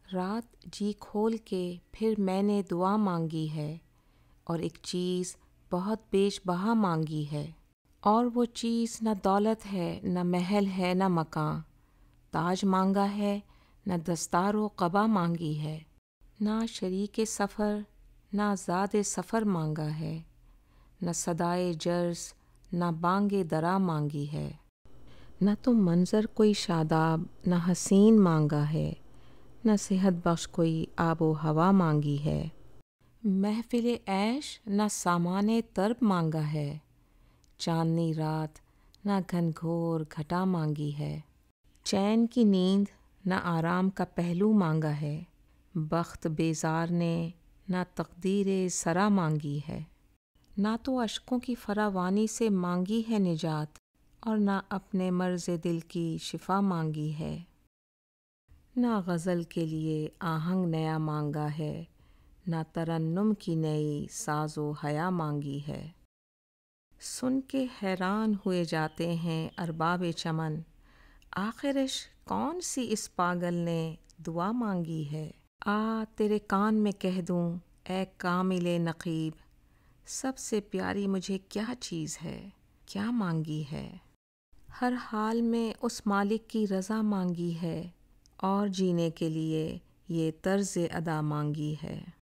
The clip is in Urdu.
رات جی کھول کے پھر میں نے دعا مانگی ہے، اور ایک چیز بہت بیش بہا مانگی ہے، اور وہ چیز نہ دولت ہے، نہ محل ہے، نہ مکان، تاج مانگا ہے، نہ دستار و قبا مانگی ہے، نہ شریک سفر، نہ زاد سفر مانگا ہے، نہ صدائے جرس، نہ بانگ درا مانگی ہے، نہ تو منظر کوئی شاداب، نہ حسین مانگا ہے، نہ صحت بخش کوئی آب و ہوا مانگی ہے، محفل عیش نہ سامان طرب مانگا ہے، چاندنی رات نہ گھنگھور گھٹا مانگی ہے، چین کی نیند نہ آرام کا پہلو مانگا ہے، بخت بیزار نے نہ تقدیر سرا مانگی ہے، نہ تو اشکوں کی فراوانی سے مانگی ہے نجات، اور نہ اپنے مرض دل کی شفا مانگی ہے، نہ غزل کے لیے آہنگ نیا مانگا ہے، نہ ترنم کی نئی ساز و حیا مانگی ہے، سن کے حیران ہوئے جاتے ہیں ارباب چمن، آخر کون سی اس پاگل نے دعا مانگی ہے، تیرے کان میں کہہ دوں اے کامل نقیب، سب سے پیاری مجھے کیا چیز ہے، کیا مانگی ہے، ہر حال میں اس مالک کی رضا مانگی ہے، اور جینے کے لیے یہ طرز ادا مانگی ہے۔